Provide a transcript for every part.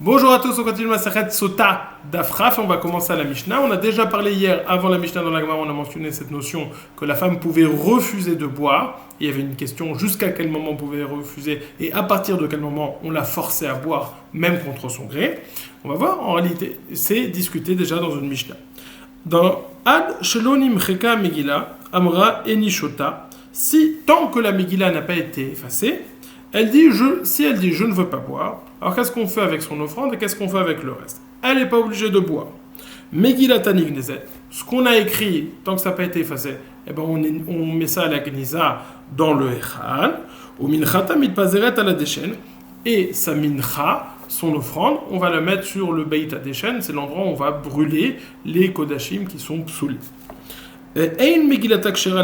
Bonjour à tous, on continue Masechet Sota d'Afraf et on va commencer à la Mishnah. On a déjà parlé hier, avant la Mishnah dans la Gemara, on a mentionné cette notion que la femme pouvait refuser de boire. Il y avait une question jusqu'à quel moment on pouvait refuser et à partir de quel moment on la forçait à boire, même contre son gré. On va voir, en réalité, c'est discuté déjà dans une Mishnah. Dans Ad Shelonim Cheka Megillah, Amra Enishota, si tant que la Megillah n'a pas été effacée, si elle dit je ne veux pas boire, alors qu'est-ce qu'on fait avec son offrande et qu'est-ce qu'on fait avec le reste? Elle n'est pas obligée de boire. Megillah Tani Gnezet, ce qu'on a écrit, tant que ça n'a pas été effacé, eh ben on met ça à la Gniza dans le Echal, ou Minchata Mitpazeret à la Deshen, et sa Mincha, son offrande, on va la mettre sur le Beit HaDeshen, c'est l'endroit où on va brûler les Kodashim qui sont psoulis. Maintenant,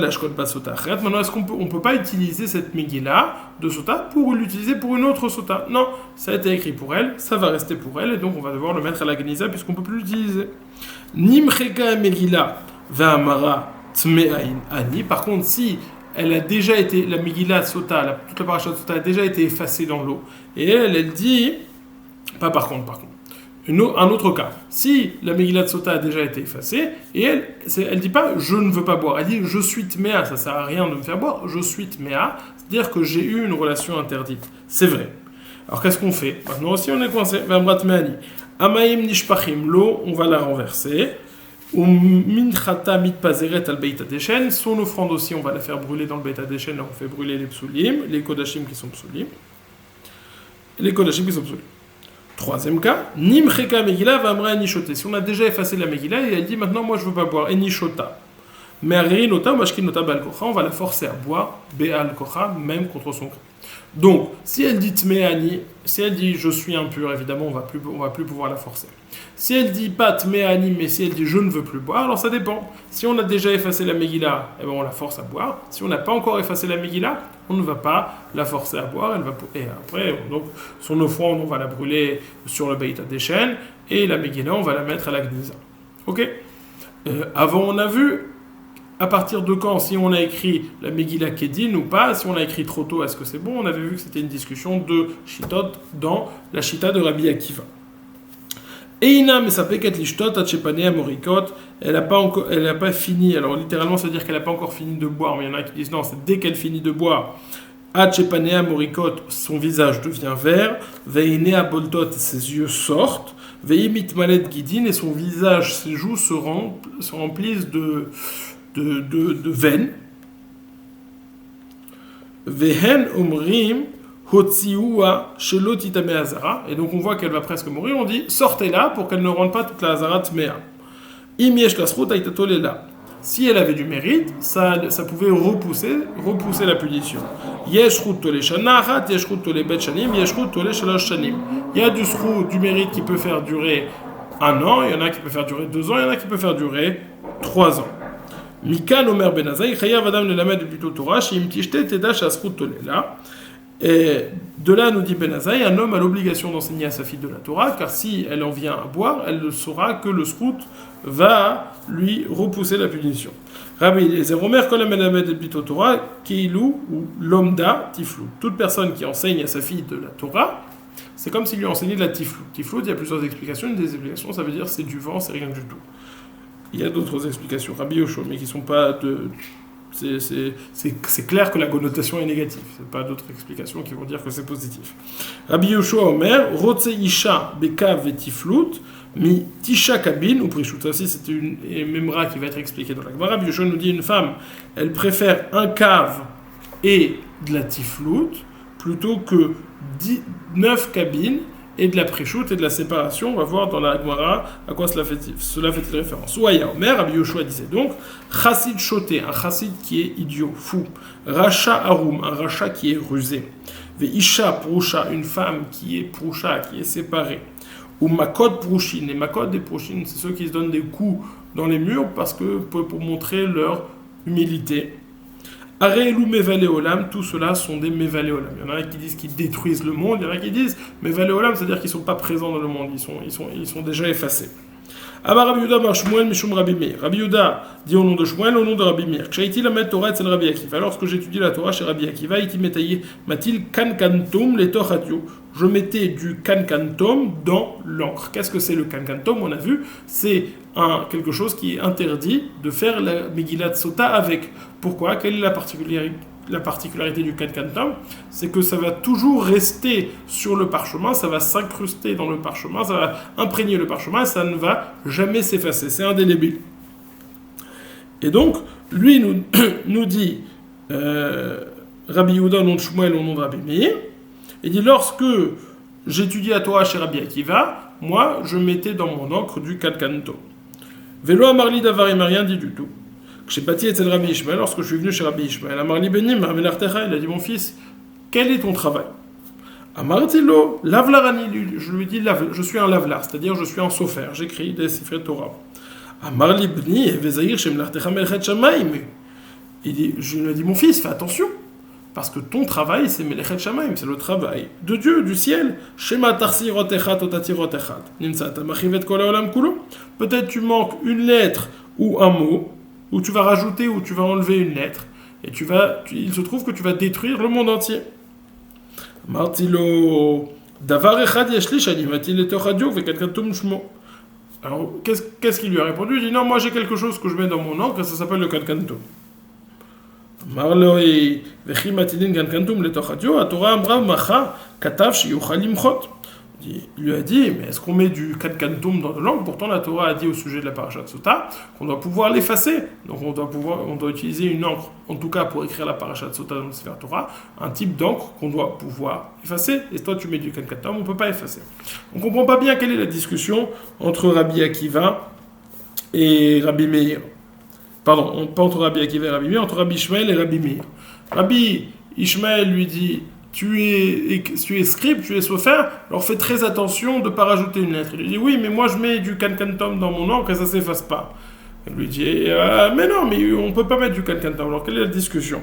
est-ce qu'on ne peut pas utiliser cette Megillah de Sota pour l'utiliser pour une autre Sota? Non, ça a été écrit pour elle, ça va rester pour elle, et donc on va devoir le mettre à la Geniza puisqu'on ne peut plus l'utiliser. Nimcheka Megillah ve'amara tme'ain ani. Par contre, si elle a déjà été, la Megillah Sota, toute la paracha de Sota a déjà été effacée dans l'eau, et elle dit, pas par contre. Un autre cas, si la Megillah de Sota a déjà été effacée, et elle dit pas je ne veux pas boire, elle dit je suis tméa, ça sert à rien de me faire boire, je suis tméa, c'est-à-dire que j'ai eu une relation interdite. C'est vrai. Alors qu'est-ce qu'on fait? Maintenant aussi on est coincé. Amaim nishpachim, l'eau, on va la renverser. Minchata mitpazeret al Beit HaDeshen, son offrande aussi, on va la faire brûler dans le Beit HaDeshen, on fait brûler les psulim, les kodashim qui sont psulim. Troisième cas, Nimcheka Megillah va amra Enishota. Si on a déjà effacé la Megillah et elle dit maintenant moi je veux pas boire Enishota. Mais Arinota ou Mashkinota Be'al Kocha, on va la forcer à boire Be'al Kocha, même contre son gré. Donc, si elle dit Tme'ani, si elle dit je suis impur, évidemment on va plus pouvoir la forcer. Si elle dit pas Tme'ani, mais si elle dit je ne veux plus boire, alors ça dépend. Si on a déjà effacé la Megillah, eh ben on la force à boire. Si on n'a pas encore effacé la Megillah, on ne va pas la forcer à boire. Et après, donc, son offrande, on va la brûler sur le Beit HaDeshen, et la Megillah, on va la mettre à la Gniza. Ok? Avant, on a vu à partir de quand, si on a écrit la Megillah Kedin ou pas, si on a écrit trop tôt, est-ce que c'est bon? On avait vu que c'était une discussion de Shitot dans la Shita de Rabbi Akiva. Eina mesapeket lishtot atchepanea morikot, elle n'a pas fini, alors littéralement ça veut dire qu'elle n'a pas encore fini de boire, mais il y en a qui disent non, c'est dès qu'elle finit de boire, atchepanea morikot, son visage devient vert, veinea boltot, ses yeux sortent, veimit malet gidin, et son visage, ses joues se remplissent de veines. Vehen omrim hotziua shelo titame azara. Et donc on voit qu'elle va presque mourir. On dit sortez-la pour qu'elle ne rende pas toute la azara tmea. Im yesh kasrut aitatolela. Si elle avait du mérite, ça pouvait repousser la punition. Yeshrut tole shana achat, yeshrut tole bet shanim, yeshrut tole shalosh shanim. Il y a du mérite qui peut faire durer 1 an, il y en a qui peut faire durer 2 ans, il y en a qui peut faire durer 3 ans. Mikan Omer Benazai, Chayav Adam le Lamed plutôt Torah, Shim Tishte Tedash Asrut Tolela. Et de là, nous dit Benazai, un homme a l'obligation d'enseigner à sa fille de la Torah, car si elle en vient à boire, elle saura que le srout va lui repousser la punition. Rabbi Eliezer Omer Kol Melamed plutôt Torah, Keilou ou Lomda Tiflou. Toute personne qui enseigne à sa fille de la Torah, c'est comme s'il lui enseignait de la Tiflou. Tiflou, il y a plusieurs explications. Une des explications, ça veut dire c'est du vent, c'est rien du tout. Il y a d'autres explications, Rabbi Yoshua, mais qui ne sont pas de... C'est clair que la connotation est négative. Ce n'est pas d'autres explications qui vont dire que c'est positif. Rabbi Yoshua Omer, Rotse Isha Bekav Vetiflut, Mi Tisha Kabin ou Prishut. Ça aussi, c'est une memra qui va être expliquée dans la Gemara. Rabbi Yoshua nous dit une femme, elle préfère un cave et de la tiflut plutôt que 9 cabines et de la préchoute et de la séparation. On va voir dans la Gemara à quoi cela fait-il référence. Ouaya Omer, Rabbi Yoshua disait donc, chassid choté, un chassid qui est idiot, fou. Racha arum, un racha qui est rusé. Veisha prusha, une femme qui est prusha, qui est séparée. Ou makod prushin, et makod et prushin, c'est ceux qui se donnent des coups dans les murs pour montrer leur humilité. Arelu Mevale Olam, tout cela sont des Mevale Olam. Il y en a qui disent qu'ils détruisent le monde, il y en a qui disent Mevale Olam, c'est-à-dire qu'ils ne sont pas présents dans le monde, ils sont déjà effacés. Amar Rabbi Yehuda Mar Shmuel Mishum Rabbi Meir. Rabbi Yehuda dit au nom de Shmuel, au nom de Rabbi Meir. Kshaiti lamed Torah etzel Rabbi Akiva. Lorsque j'étudie la Torah chez Rabbi Akiva, iti metaye matil kan kantum le torah. je mettais du kankantom dans l'encre. Qu'est-ce que c'est le kankantom? On a vu, c'est quelque chose qui est interdit de faire la Megillat Sota avec. Pourquoi? Quelle est la particularité du kankantom? C'est que ça va toujours rester sur le parchemin, ça va s'incruster dans le parchemin, ça va imprégner le parchemin, ça ne va jamais s'effacer. C'est indélébile. Et donc, lui nous dit, Rabbi Yehuda au nom de Shmuel au nom de Rabbi Meir, il dit lorsque j'étudiais à Torah chez Rabbi Akiva, moi je mettais dans mon encre du kankantom. Velo Amarli Davar, il m'a rien dit du tout. J'ai bâti etzel Rabbi Ishmael, lorsque je suis venu chez Rabbi Ishmael, Amarli Benim, Armelartecha, il a dit mon fils, quel est ton travail? Amartilo, lavlarani, je lui dis je suis un lavlar, c'est-à-dire je suis un sofer, j'écris des Sifrei Torah. Amarli Bni, Vezaïr, Shemlartecha Melchet Shamaim. Je lui ai dit mon fils, fais attention. Parce que ton travail, c'est Melechet Shamaim, c'est le travail de Dieu, du ciel. Shema tarsi rotechat otati rotechat. Nimsata machivet kol haolam kulo. Peut-être tu manques une lettre ou un mot, ou tu vas rajouter ou tu vas enlever une lettre, et il se trouve que tu vas détruire le monde entier. Martilo davar echad yeshli shani matil etochadio vekankantum shmo. Alors, qu'est-ce qu'il lui a répondu? Il dit non, moi j'ai quelque chose que je mets dans mon encre, ça s'appelle le kankantum. Marloi vechi matilin kankantum letochadio, Torah amra macha katav shiyuchal limchot. Il lui a dit, mais est-ce qu'on met du kankantum dans de l'encre? Pourtant, la Torah a dit au sujet de la parashat Sota qu'on doit pouvoir l'effacer. Donc, on doit utiliser une encre, en tout cas pour écrire la parashat Sota dans le Sefer Torah, un type d'encre qu'on doit pouvoir effacer. Et toi, tu mets du kankantum, on ne peut pas effacer. On ne comprend pas bien quelle est la discussion entre Rabbi Akiva et Rabbi Meir. Pardon, pas entre Rabbi Akiva et Rabbi Meir, entre Rabbi Ishmael et Rabbi Meir. Rabbi Ishmael lui dit, tu es scribe, tu es sofer, alors fais très attention de ne pas rajouter une lettre. Il lui dit, oui, mais moi je mets du kankantom dans mon encre et ça ne s'efface pas. Il lui dit, mais non, mais on ne peut pas mettre du kankantom. Alors quelle est la discussion?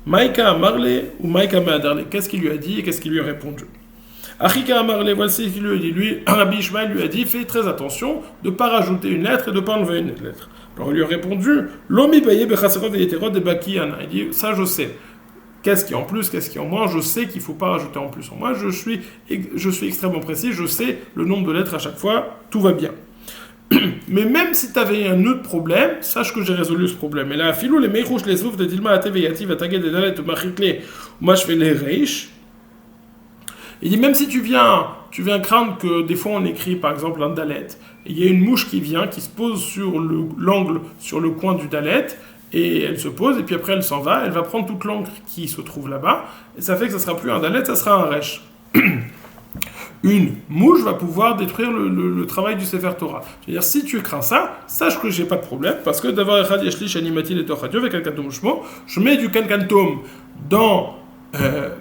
Maïka Amarle ou Maïka Maadarle? Qu'est-ce qu'il lui a dit et qu'est-ce qu'il lui a répondu? Achika Amarle, voici ce qu'il lui a dit. Lui, Rabbi Ishmael lui a dit, fais très attention de ne pas rajouter une lettre et de ne pas enlever une lettre. Alors il lui a répondu, Lomi Baye Bechaserot et Yeterot de Bakiyana. Il dit, ça je sais. Qu'est-ce qui est en plus, qu'est-ce qui est en moins? Je sais qu'il ne faut pas rajouter en plus. En moins, je suis extrêmement précis, je sais le nombre de lettres à chaque fois, tout va bien. Mais même si tu avais un autre problème, sache que j'ai résolu ce problème. Et là, filou les meichouch les souf de Dilma Ateveyati Vatagé de Dalet Machikle ou Machvele Reish. Il dit même si tu viens craindre que des fois on écrit par exemple un dalet, et il y a une mouche qui vient, qui se pose sur l'angle, sur le coin du dalet, et elle se pose, et puis après elle s'en va, elle va prendre toute l'encre qui se trouve là-bas, et ça fait que ça ne sera plus un dalet, ça sera un resh. Une mouche va pouvoir détruire le travail du Sefer Torah. C'est-à-dire, si tu crains ça, sache que j'ai pas de problème, parce que d'avoir Echad Yeshli Shanimatil et Tochadio avec Kankantom Shmo, je mets du Kankantom dans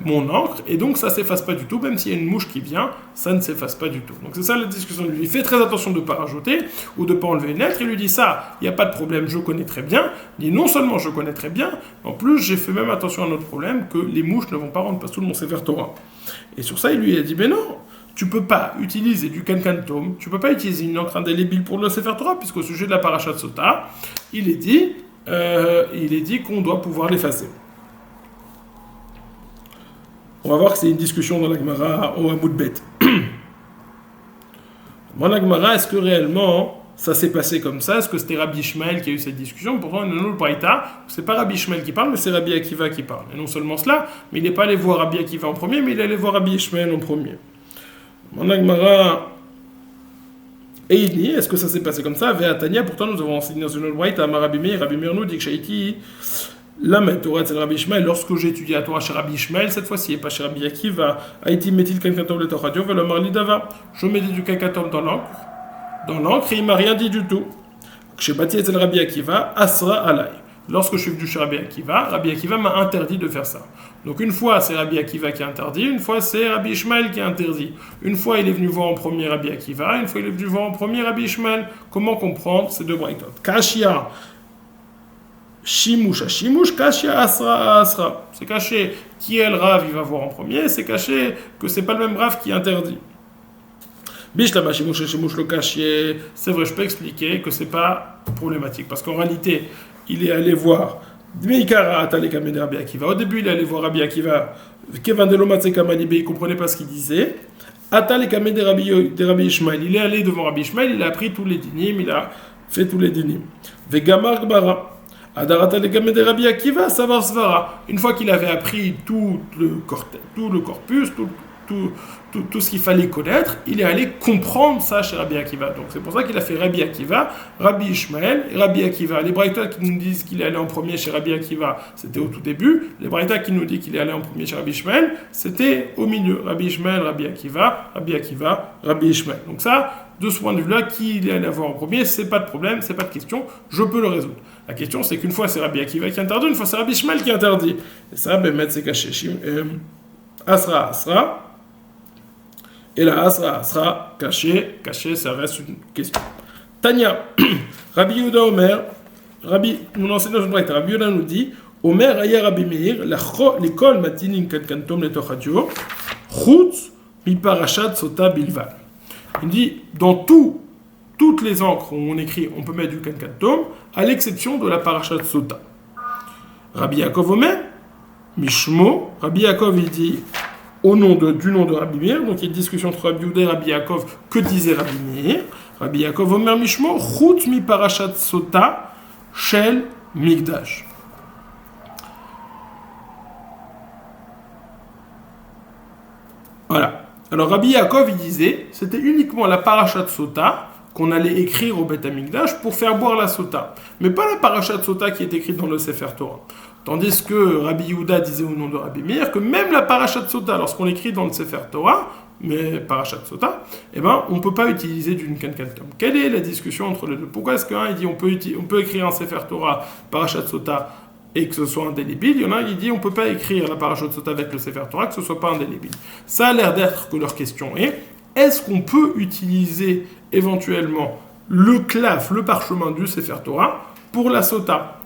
mon encre, et donc ça s'efface pas du tout, même s'il y a une mouche qui vient, ça ne s'efface pas du tout. Donc c'est ça la discussion de lui. Il fait très attention de ne pas rajouter, ou de ne pas enlever une lettre, il lui dit ça, il n'y a pas de problème, je connais très bien. Il dit non seulement je connais très bien, en plus j'ai fait même attention à un autre problème, que les mouches ne vont pas rendre pas tout le monde Sefer Torah. Et sur ça il lui a dit, mais non, tu peux pas utiliser du kankantom, tu peux pas utiliser une encre indélébile pour le Sefer Torah, puisqu'au sujet de la parashat Sota, il est dit qu'on doit pouvoir l'effacer. On va voir que c'est une discussion dans la Gemara au Hamoud Bet. Dans la Gemara, est-ce que réellement ça s'est passé comme ça? Est-ce que c'était Rabbi Ishmael qui a eu cette discussion? Pourtant, il y a un autre braïta, c'est pas Rabbi Ishmael qui parle, mais c'est Rabbi Akiva qui parle. Et non seulement cela, mais il n'est pas allé voir Rabbi Akiva en premier, mais il est allé voir Rabbi Ishmael en premier. Dans la Gemara, Eidni, est-ce que ça s'est passé comme ça? Ve'atania, pourtant nous avons enseigné dans une autre braïta, Rabbi Meir nous dit que Shaiti. Là, Torah, c'est Rabbi Ishmael. Lorsque j'ai étudié à Torah chez Rabbi Ishmael, cette fois-ci, et pas chez Rabbi Akiva, Haïti metil kankatom le Tochadio, ve'lomar li dava. Je mettais du kankatom dans l'encre, et il m'a rien dit du tout. Chez Bati et Rabbi Akiva, asra alay. Lorsque je suis venu chez Rabbi Akiva m'a interdit de faire ça. Donc une fois, c'est Rabbi Akiva qui a interdit, une fois, c'est Rabbi Ishmael qui a interdit. Une fois, il est venu voir en premier Rabbi Akiva, une fois, il est venu voir en premier Rabbi Ishmael. Comment comprendre ces deux braïtot? Kashia. Shimush, Kashia Asra. C'est caché qui est le Rav, il va voir en premier, c'est caché que c'est pas le même Rav qui interdit. Bishlama Shimush, le caché, c'est vrai, je peux expliquer que c'est pas problématique, parce qu'en réalité, il est allé voir Dmeikara atale kamene Rabbi Akiva. Au début, il allait voir Rabbi Akiva. Kevan de l'omatse kamalibe, il comprenait pas ce qu'il disait. Atale kamene de Rabbi Ishmael. Il est allé devant Rabbi Ishmael, il a appris tous les dinim, il a fait tous les dinim. Vegamar Gbara. Adaratale kamene Rabbi Akiva, savar svara. Une fois qu'il avait appris tout le corpus, tout ce qu'il fallait connaître, il est allé comprendre ça chez Rabbi Akiva. Donc c'est pour ça qu'il a fait Rabbi Akiva, Rabbi Ishmael et Rabbi Akiva. Les Braïtas qui nous disent qu'il est allé en premier chez Rabbi Akiva, c'était au tout début. Les Braïtas qui nous disent qu'il est allé en premier chez Rabbi Ishmael, c'était au milieu. Rabbi Ishmael, Rabbi Akiva, Rabbi Akiva, Rabbi Ishmael. Donc ça, de ce point de vue-là, qui il est allé voir en premier, c'est pas de problème, c'est pas de question, je peux le résoudre. La question, c'est qu'une fois c'est Rabbi Akiva qui interdit, une fois c'est Rabbi Ishmael qui interdit. Et ça, ben, c'est caché. Asra, Asra. Et la Asra caché, ça reste une question. Tania, Rabbi Yehuda Omer, nous l'enseignons dans le Rabbi Yehuda nous dit, Omer aya Rabbi Meir, l'école matinin kankantom letochadio, chutz mi parashat sota bilvan. Il dit, dans toutes les encres où on écrit, on peut mettre du kankantom, à l'exception de la parashat sota. Rabbi Yaakov Omer, Mishmo, Rabbi Yaakov il dit, du nom de Rabbi Meir, donc il y a une discussion entre Rabbi Yehuda et Rabbi Yaakov, que disait Rabbi Meir? Rabbi Yaakov Omer Mishmo, chutz mi parashat sota, shel migdash. Voilà. Alors Rabbi Yaakov, il disait, c'était uniquement la parashat sota qu'on allait écrire au Beth Amikdash pour faire boire la sota. Mais pas la parashat sota qui est écrite dans le Sefer Torah. Tandis que Rabbi Yehuda disait au nom de Rabbi Meir que même la parashat sota, lorsqu'on l'écrit dans le Sefer Torah, mais parashat sota, eh ben, on ne peut pas utiliser d'une kankantom. Quelle est la discussion entre les deux? Pourquoi est-ce qu'un il dit on peut écrire un Sefer Torah, parashat sota, et que ce soit indélébile? Il y en a qui dit on ne peut pas écrire la parashat sota avec le Sefer Torah, que ce ne soit pas indélébile. Ça a l'air d'être que leur question est-ce qu'on peut utiliser éventuellement le claf, le parchemin du Sefer Torah, pour la sota?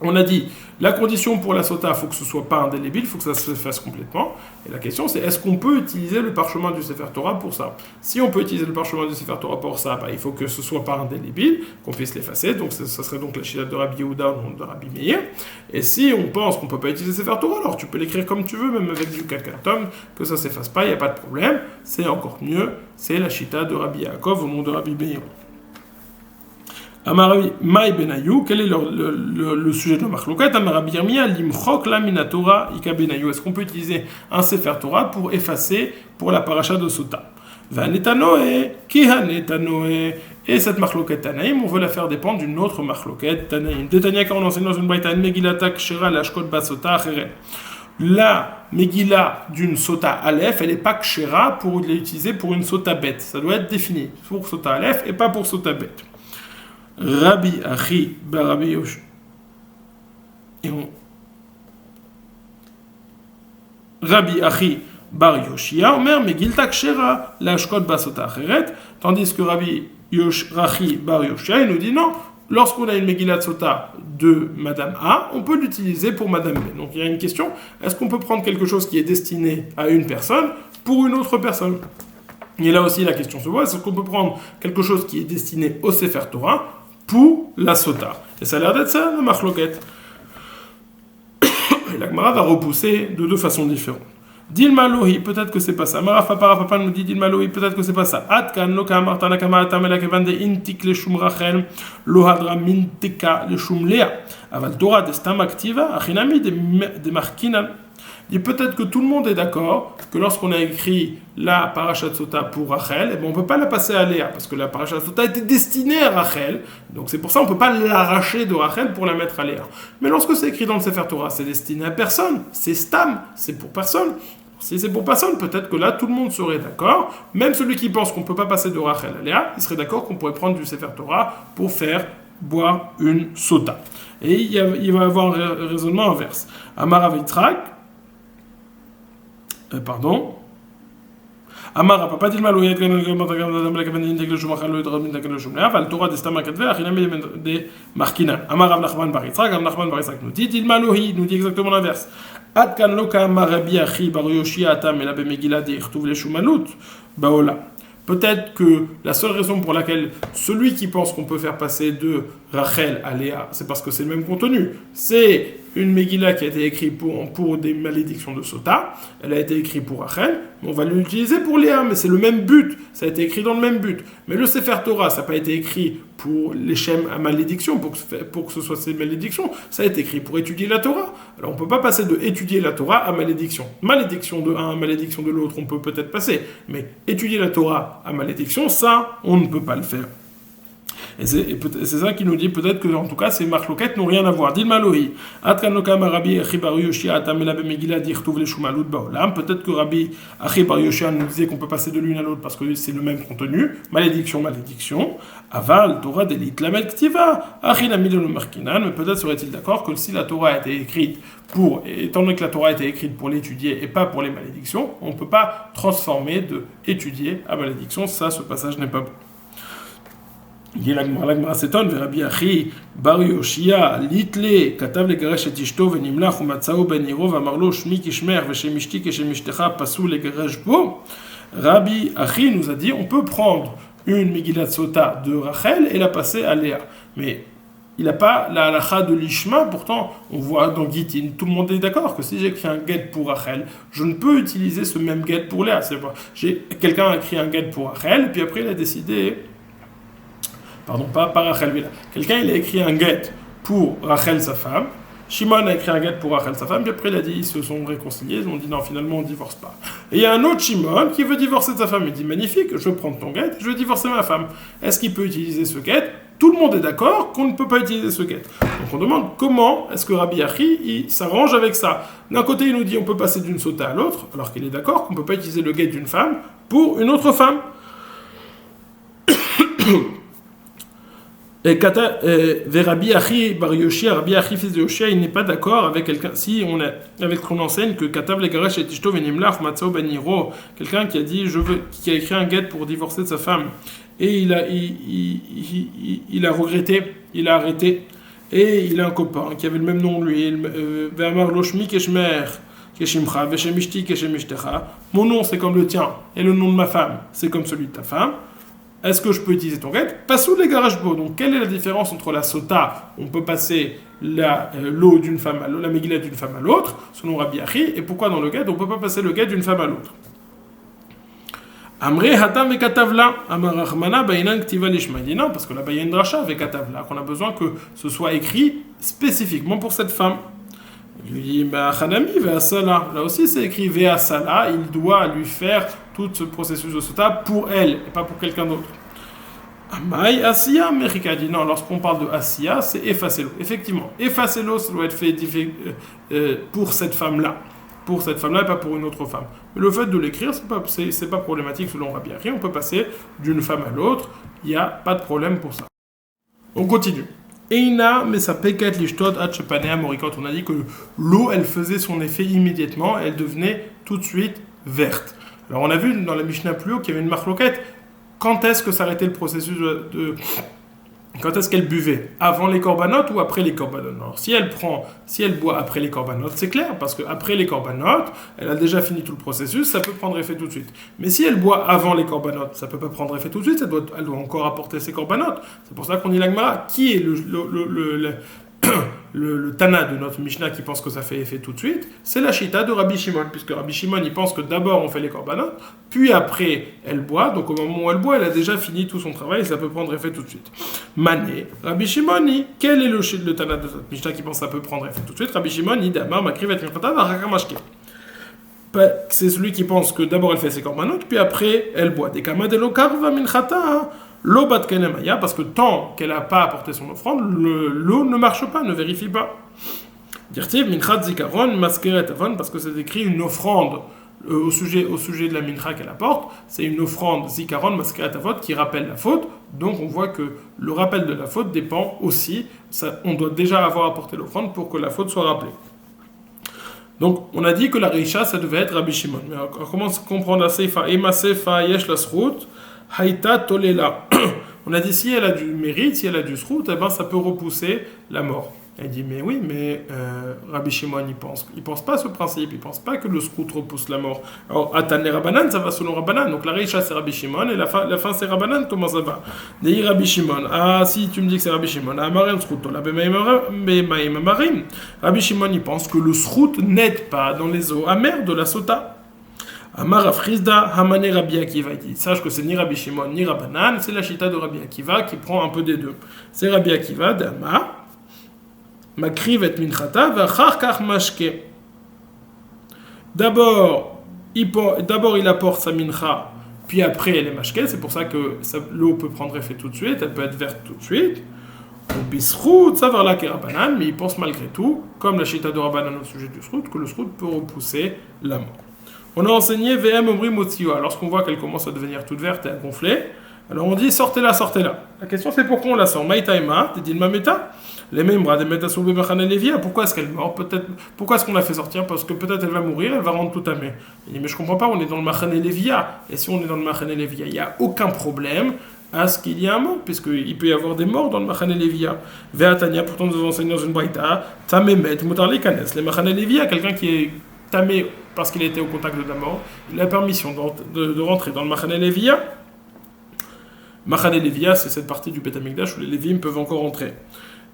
On a dit, la condition pour la sota, il faut que ce ne soit pas indélébile, il faut que ça se fasse complètement. Et la question, c'est est-ce qu'on peut utiliser le parchemin du Sefer Torah pour ça? Si on peut utiliser le parchemin du Sefer Torah pour ça, il faut que ce ne soit pas indélébile, qu'on puisse l'effacer. Donc, ça serait donc la chita de Rabbi Yehuda au nom de Rabbi Meir. Et si on pense qu'on ne peut pas utiliser le Sefer Torah, alors tu peux l'écrire comme tu veux, même avec du kankantom, que ça ne s'efface pas, il n'y a pas de problème. C'est encore mieux, c'est la chita de Rabbi Yaakov au nom de Rabbi Meir. Amarabi Maï Benayou, quel est le sujet de la marloquette? Amarabi Yirmia, limchok la minatora ika Benayou. Est-ce qu'on peut utiliser un Sefer Torah pour effacer pour la paracha de Sota? Vanetanoé, kihanetanoé. Et cette marloquette Tanaïm, on veut la faire dépendre d'une autre marloquette Tanaïm. Détania, quand on enseigne dans une braïta, Megillata kshera lashkot basota acheret. La Megillah d'une sota aleph, elle n'est pas kshera pour l'utiliser pour une sota bête. Ça doit être défini pour sota aleph et pas pour sota bête. Rabbi Achi bar Rabbi Yosh. Rabbi Achi bar Yoshia, Omer Megilta Kshera lashkot basota acheret, tandis que Rabbi Achi bar Yoshia, il nous dit non, lorsqu'on a une Megillah de sota de Madame A, on peut l'utiliser pour Madame B. Donc il y a une question, est-ce qu'on peut prendre quelque chose qui est destiné à une personne pour une autre personne? Et là aussi la question se pose, est-ce qu'on peut prendre quelque chose qui est destiné au Sefer Torah pour la sota? Et ça a l'air d'être ça, la marloquette. Et la Gemara va repousser de deux façons différentes. Dilma lohi, peut-être que c'est pas ça. Mara papa nous dit Dilma lohi, peut-être que c'est pas ça. Atkan loka martana kama atamela kevande intik le shum rachel lohadra mintika le shum lea. Aval Torah de stam activa achinami de markinan. Et peut-être que tout le monde est d'accord que lorsqu'on a écrit la parashat sota pour Rachel, on ne peut pas la passer à Léa, parce que la parashat sota était destinée à Rachel, donc c'est pour ça qu'on ne peut pas l'arracher de Rachel pour la mettre à Léa. Mais lorsque c'est écrit dans le Sefer Torah, c'est destiné à personne, c'est stam, c'est pour personne. Si c'est pour personne, peut-être que là, tout le monde serait d'accord. Même celui qui pense qu'on ne peut pas passer de Rachel à Léa, il serait d'accord qu'on pourrait prendre du Sefer Torah pour faire boire une sota. Et il va y avoir un raisonnement inverse. Amar Avitrak, pardon. Amara papa dit mal ouïe de Torah de Stama Kadve Achinami de Markina. Amara Nachman Baritzrak, Nachman Baritzrak nous dit Dilmalouhi, nous dit exactement l'inverse. Adkan Loka Marabi Achi Bar Yoshia Atam et la Bemegila de Irtuv le Shumalut Baola. Peut-être que la seule raison pour laquelle celui qui pense qu'on peut faire passer de Rachel à Léa, c'est parce que c'est le même contenu. C'est une Megillah qui a été écrite pour des malédictions de Sota. Elle a été écrite pour Rachel, mais on va l'utiliser pour Léa, mais c'est le même but. Ça a été écrit dans le même but. Mais le Sefer Torah, ça n'a pas été écrit pour les schèmes à malédiction, pour que ce soit ces malédictions. Ça a été écrit pour étudier la Torah. Alors on ne peut pas passer de étudier la Torah à malédiction. Malédiction de un, malédiction de l'autre, on peut peut-être passer. Mais étudier la Torah à malédiction, ça, on ne peut pas le faire. Et c'est ça qui nous dit peut-être que, en tout cas, ces marloquettes n'ont rien à voir. Peut-être que Rabbi Achi Bar Yoshia nous disait qu'on peut passer de l'une à l'autre parce que c'est le même contenu. Malédiction, malédiction. Aval, Torah d'Elit, Lamed Ktiva, Achi Lamidon Markinan. Mais peut-être serait-il d'accord que si la Torah a été écrite étant donné que la Torah a été écrite pour l'étudier et pas pour les malédictions, on ne peut pas transformer de étudier à malédiction. Ça, ce passage n'est pas bon. l'Agmara s'étonne, Rabbi Achi Bar Yoshia litle katav legarash et ishto venimlach umatzao ben yiro v'amarlo shmi kishmer v'shem ishti keshem ishtecha pasu legarash bo. Rabbi Achi nous a dit on peut prendre une Megillat Sota de Rachel et la passer à Léa. Mais il n'a pas la halakha de l'Ishma, pourtant on voit dans Gittin, tout le monde est d'accord que si j'écris un get pour Rachel, je ne peux utiliser ce même get pour Léa. Quelqu'un a écrit un get pour Rachel, puis après il a décidé... Pardon, pas Rachel, mais là. Quelqu'un il a écrit un get pour Rachel, sa femme. Shimon a écrit un get pour Rachel, sa femme, puis après il a dit, ils se sont réconciliés, ils ont dit non, finalement on ne divorce pas. Et il y a un autre Shimon qui veut divorcer de sa femme, il dit magnifique, je veux prendre ton get, je veux divorcer ma femme. Est-ce qu'il peut utiliser ce get? Tout le monde est d'accord qu'on ne peut pas utiliser ce get. Donc on demande comment est-ce que Rabbi Achi il s'arrange avec ça. D'un côté il nous dit on peut passer d'une sota à l'autre, alors qu'il est d'accord qu'on ne peut pas utiliser le get d'une femme pour une autre femme. Et Rabbi Achi Bar Yoshia, Rabbi Achi fils de Yoshia, il n'est pas d'accord avec quelqu'un. Si on est avec ce qu'on enseigne que Katav legarash et ishto venimlach matzao ben yiro, quelqu'un qui a dit qui a écrit un get pour divorcer de sa femme et il a regretté, il a arrêté et il a un copain qui avait le même nom que lui. Ve'amar lo shmi keshmer keshimcha ve'shem ishti keshem ishtecha. Mon nom c'est comme le tien et le nom de ma femme c'est comme celui de ta femme. Est-ce que je peux utiliser ton get? Pas sous les garages beaux. Donc, quelle est la différence entre la sota, on peut passer l'eau d'une femme à l'autre, la megillah d'une femme à l'autre, selon Rabbi Achi, et pourquoi dans le get, on ne peut pas passer le get d'une femme à l'autre? Amre hatam vekatavla, amarachmana bayinan ktiva lishma. Il dit non, parce que là-bas il y a une dracha vekatavla, qu'on a besoin que ce soit écrit spécifiquement pour cette femme. Il lui dit, Chanami ve'asala. Là aussi c'est écrit ve'asala, il doit lui faire tout ce processus de sota pour elle, et pas pour quelqu'un d'autre. Amai Asiya, Merika dit non, lorsqu'on parle de Asiya, c'est effacer l'eau. Effectivement, effacer l'eau, ça doit être fait pour cette femme-là. Pour cette femme-là et pas pour une autre femme. Mais le fait de l'écrire, c'est pas problématique selon Rabbi Achi, on peut passer d'une femme à l'autre, il n'y a pas de problème pour ça. On continue. Eina, mais ça peket l'ishtot atchepanea morikot. On a dit que l'eau, elle faisait son effet immédiatement, elle devenait tout de suite verte. Alors on a vu dans la Mishnah plus haut qu'il y avait une marloquette. Quand est-ce que s'arrêtait le processus quand est-ce qu'elle buvait? Avant les corbanotes ou après les corbanotes? Alors si elle boit après les corbanotes, c'est clair, parce qu'après les corbanotes, elle a déjà fini tout le processus, ça peut prendre effet tout de suite. Mais si elle boit avant les corbanotes, ça peut pas prendre effet tout de suite, elle doit encore apporter ses corbanotes. C'est pour ça qu'on dit l'Agmara, qui est le Tana de notre Mishnah qui pense que ça fait effet tout de suite, c'est la Shita de Rabbi Shimon, puisque Rabbi Shimon il pense que d'abord on fait les corbanotes, puis après elle boit, donc au moment où elle boit, elle a déjà fini tout son travail et ça peut prendre effet tout de suite. Mané, Rabbi Shimon, quel est le Tana de notre Mishnah qui pense que ça peut prendre effet tout de suite? Rabbi Shimon, Damar, Makrivet, Mirkata, Varakamashke. C'est celui qui pense que d'abord elle fait ses corbanotes, puis après elle boit. Des Kama de Lokarva Minchata, l'eau bat kenemaya, parce que tant qu'elle n'a pas apporté son offrande, l'eau ne marche pas, ne vérifie pas. Dirtiv minchat zikaron maskeret avon, parce que c'est écrit une offrande au sujet de la mincha qu'elle apporte, c'est une offrande zikaron maskeret avon qui rappelle la faute. Donc on voit que le rappel de la faute dépend aussi, on doit déjà avoir apporté l'offrande pour que la faute soit rappelée. Donc on a dit que la reisha ça devait être Rabbi Shimon. Mais on commence à comprendre la seifa, ema seifa yesh la srout. Haïta tolela. On a dit si elle a du mérite, si elle a du srout, eh ben ça peut repousser la mort. Elle dit, mais oui, mais Rabbi Shimon, il pense pas à ce principe, il pense pas que le scout repousse la mort. Alors, Atan et Rabbanan, ça va selon Rabbanan. Donc la Reisha, c'est Rabbi Shimon, et la fin c'est Rabbanan, comment ça va? Dei Rabbi Shimon. Ah, si tu me dis que c'est Rabbi Shimon, Amarim scout, la Bemaim Amarim. Rabbi Shimon, il pense que le scout n'aide pas dans les eaux amères de la sota. Amar Afrizda, Hamane Rabbi Akiva. Il dit, sache que c'est ni Rabbi Shimon, ni Rabbanan, c'est la chita de Rabbi Akiva qui prend un peu des deux. C'est Rabbi Akiva, d'Ama. Makriv et minchata v'achar kach mashke. D'abord, il apporte sa mincha, puis après elle est mashke. C'est pour ça que l'eau peut prendre effet tout de suite, elle peut être verte tout de suite. Ou bisrout, ça va là qu'est Rabbanan, mais il pense malgré tout, comme la chita de Rabbanan au sujet du srout, que le srout peut repousser la mort. On a enseigné VM Omri Motsiwa. Lorsqu'on voit qu'elle commence à devenir toute verte et à gonfler, alors on dit sortez-la, sortez-la. La question c'est pourquoi on la sort. Maïtaïma, t'es dit ma méta. Les mêmes bras des métasoubé Bechane Lévia, pourquoi est-ce qu'elle meurt? Peut-être, pourquoi est-ce qu'on l'a fait sortir? Parce que peut-être elle va mourir, elle va rendre tout amé. Il dit, mais je comprends pas, on est dans le Machane Lévia. Et si on est dans le Machane Lévia, il n'y a aucun problème à ce qu'il y ait un mort, puisqu'il peut y avoir des morts dans le Machane Lévia. Veatania, pourtant nous enseignons dans une braïta, Tamemet, Mutarli Kanes, les Machane Lévia, quelqu'un qui est tamé parce qu'il était au contact de la mort, il a la permission de rentrer dans le Machane Lévia. Machane Lévia, c'est cette partie du Beth Amikdash où les Lévim peuvent encore entrer.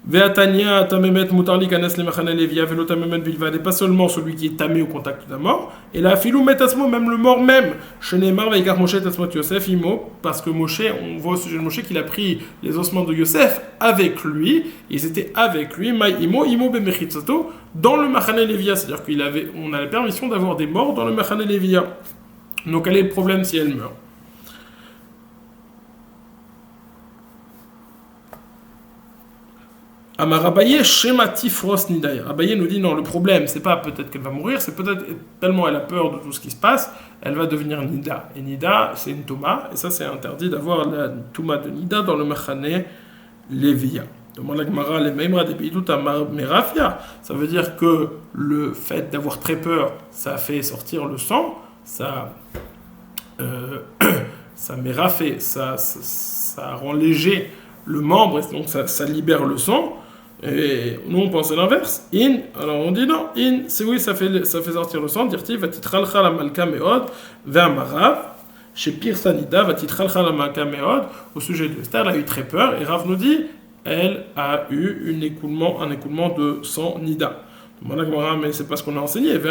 Veatania, tamemet, mutarli kanes le machane levia, velo tamemet bilvad, et pas seulement celui qui est tamé au contact de la mort, et la filou metasmo, même le mort même, shenemar veikar Moshe tasmot Yosef imo, parce que Moshe, on voit au sujet de Moshe qu'il a pris les ossements de Yosef avec lui, ils étaient avec lui, mai imo bemechitzato, dans le machane levia, c'est-à-dire qu'on a la permission d'avoir des morts dans le machane levia. Donc quel est le problème si elle meurt? Amar Abaye, Shemati Fros Nidaya. Abaye nous dit non, le problème, c'est pas peut-être qu'elle va mourir, c'est peut-être tellement elle a peur de tout ce qui se passe, elle va devenir Nida. Et Nida, c'est une Touma, et ça, c'est interdit d'avoir la Touma de Nida dans le Machane Lévia. Demande la Gemara, les Meimra des Bidut Amar Merafia. Ça veut dire que le fait d'avoir très peur, ça fait sortir le sang, ça mérafé, ça rend léger le membre, et donc ça libère le sang. Et nous on pense à l'inverse. Alors on dit non, c'est oui, ça fait sortir le sang. Dirti va titralcha la malka meod ve'amarav chez Pir Sanida va titralcha la malka meod. Au sujet de Esther, elle a eu très peur et Rav nous dit elle a eu un écoulement de sang nida. Mais c'est pas ce qu'on a enseigné. Mais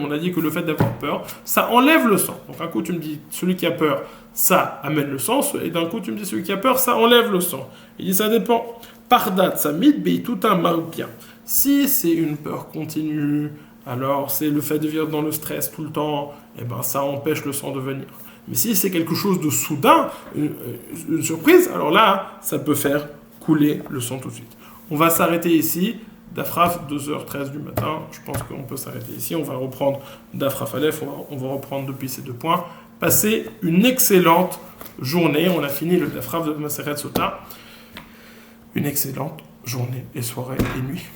on a dit que le fait d'avoir peur, ça enlève le sang. Donc un coup tu me dis celui qui a peur, ça amène le sang, et d'un coup tu me dis celui qui a peur, ça enlève le sang. Il dit ça dépend. Pardat, samid, bei tout un marupia. Si c'est une peur continue, alors c'est le fait de vivre dans le stress tout le temps, et ben ça empêche le sang de venir. Mais si c'est quelque chose de soudain, une surprise, alors là, ça peut faire couler le sang tout de suite. On va s'arrêter ici. Dafraf, 2h13 du matin, je pense qu'on peut s'arrêter ici. On va reprendre Dafraf Aleph, on va reprendre depuis ces 2 points. Passez une excellente journée. On a fini le Dafraf de Maseret Sota. Une excellente journée et soirée et nuit.